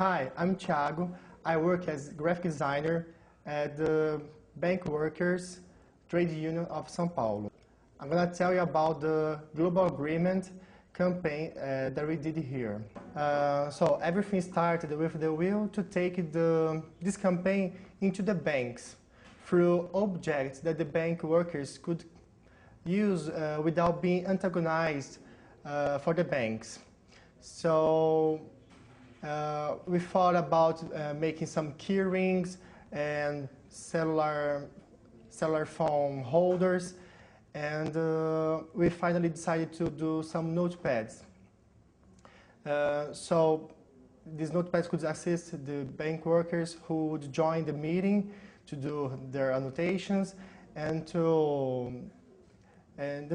Hi, I'm Thiago. I work as graphic designer at the Bank Workers Trade Union of São Paulo. I'm going to tell you about the global agreement campaign that we did here. So everything started with the will to take this campaign into the banks through objects that the bank workers could use without being antagonized for the banks. So we thought about making some key rings and cellular phone holders, and we finally decided to do some notepads. So these notepads could assist the bank workers who would join the meeting to do their annotations, and the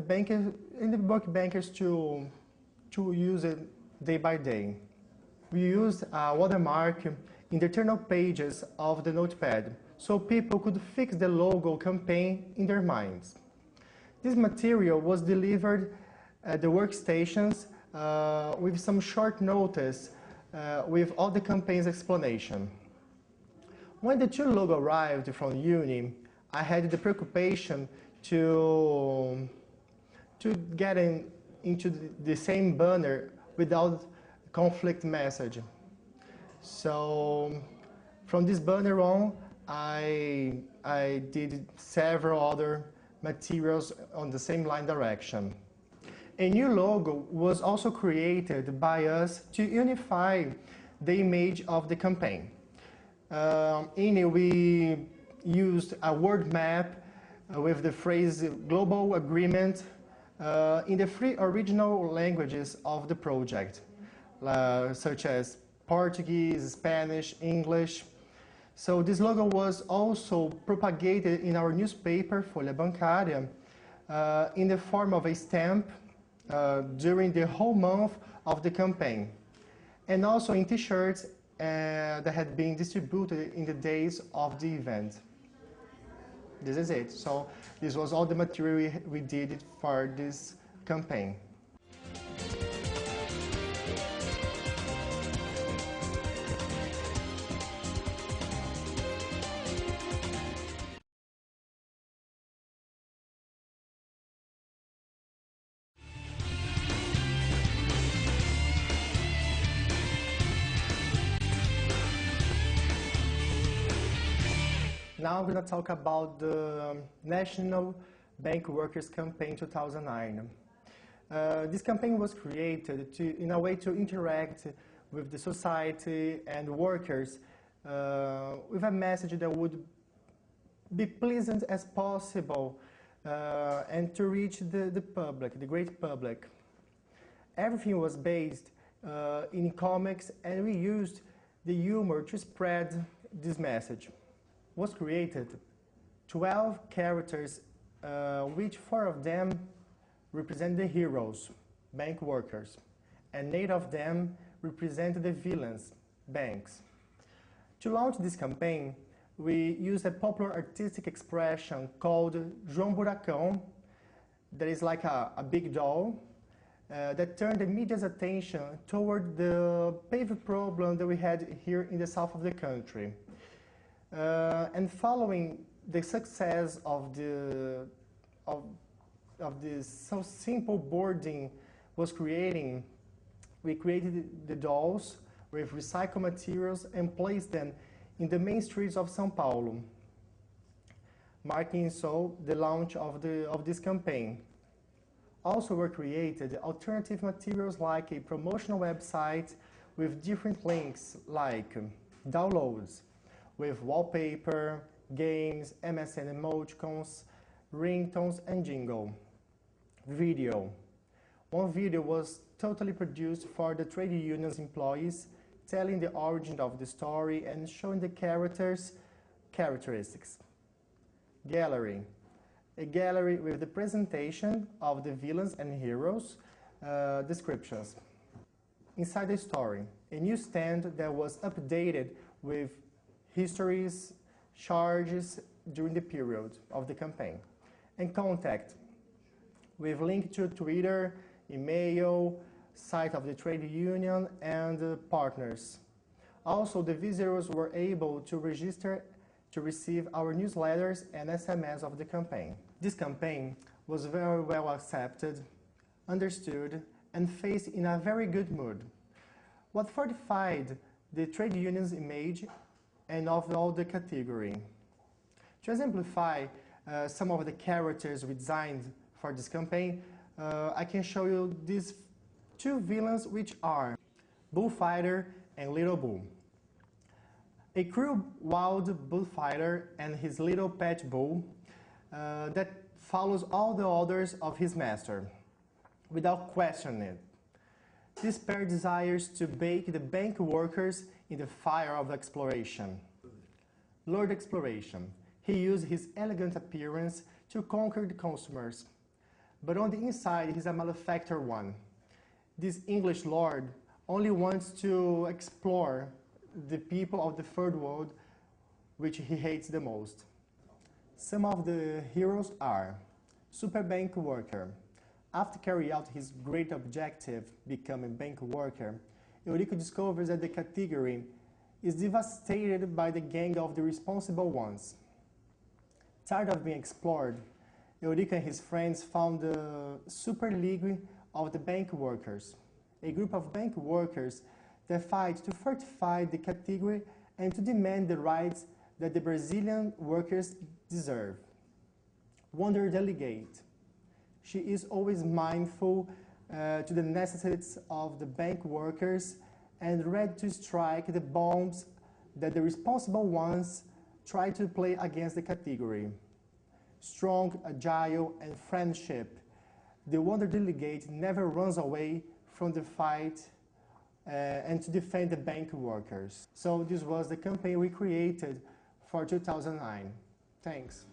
bankers and the book bankers to use it day by day. We used a watermark in the internal pages of the notepad, so people could fix the logo campaign in their minds. This material was delivered at the workstations with some short notice with all the campaign's explanation. When the two logo arrived from UNI, I had the preoccupation to get into the same banner without conflict message. So from this banner on, I did several other materials on the same line direction. A new logo was also created by us to unify the image of the campaign. In it, we used a word map with the phrase global agreement in the 3 original languages of the project, such as Portuguese, Spanish, English. So this logo was also propagated in our newspaper, Folha Bancária, in the form of a stamp during the whole month of the campaign, and also in t-shirts that had been distributed in the days of the event. This is it. So this was all the material we did for this campaign. Now I'm going to talk about the National Bank Workers Campaign 2009. This campaign was created in a way to interact with the society and workers with a message that would be pleasant as possible and to reach the public, the great public. Everything was based in comics, and we used the humor to spread this message. Was created 12 characters, which 4 of them represent the heroes, bank workers, and 8 of them represent the villains, banks. To launch this campaign, we used a popular artistic expression called João Buracão, that is like a big doll, that turned the media's attention toward the paved problem that we had here in the south of the country. And following the success of this so simple boarding was creating, we created the dolls with recycled materials and placed them in the main streets of São Paulo, marking so the launch of this campaign. Also were created alternative materials like a promotional website with different links like downloads, with wallpaper, games, MSN emoticons, ringtones, and jingle. Video. One video was totally produced for the trade union's employees, telling the origin of the story and showing the characteristics. Gallery. A gallery with the presentation of the villains and heroes, descriptions. Inside the story, a new stand that was updated with histories, charges during the period of the campaign, and contact with link to Twitter, email, site of the trade union, and partners. Also, the visitors were able to register to receive our newsletters and SMS of the campaign. This campaign was very well accepted, understood, and faced in a very good mood. What fortified the trade union's image and of all the category. To exemplify some of the characters we designed for this campaign, I can show you these two villains, which are Bullfighter and Little Bull. A cruel wild bullfighter and his little pet bull that follows all the orders of his master without questioning it. This pair desires to bake the bank workers in the fire of exploration. Lord Exploration. He used his elegant appearance to conquer the customers, but on the inside he's a malefactor one. This English lord only wants to explore the people of the third world, which he hates the most. Some of the heroes are Super Bank Worker. After carrying out his great objective, becoming bank worker, Eurico discovers that the category is devastated by the gang of the responsible ones. Tired of being explored, Eurico and his friends found the Super League of the Bank Workers, a group of bank workers that fight to fortify the category and to demand the rights that the Brazilian workers deserve. Wonder Delegate. She is always mindful to the necessities of the bank workers and ready to strike the bombs that the responsible ones try to play against the category. Strong, agile, and friendship. The Wonder Delegate never runs away from the fight and to defend the bank workers. So this was the campaign we created for 2009. Thanks.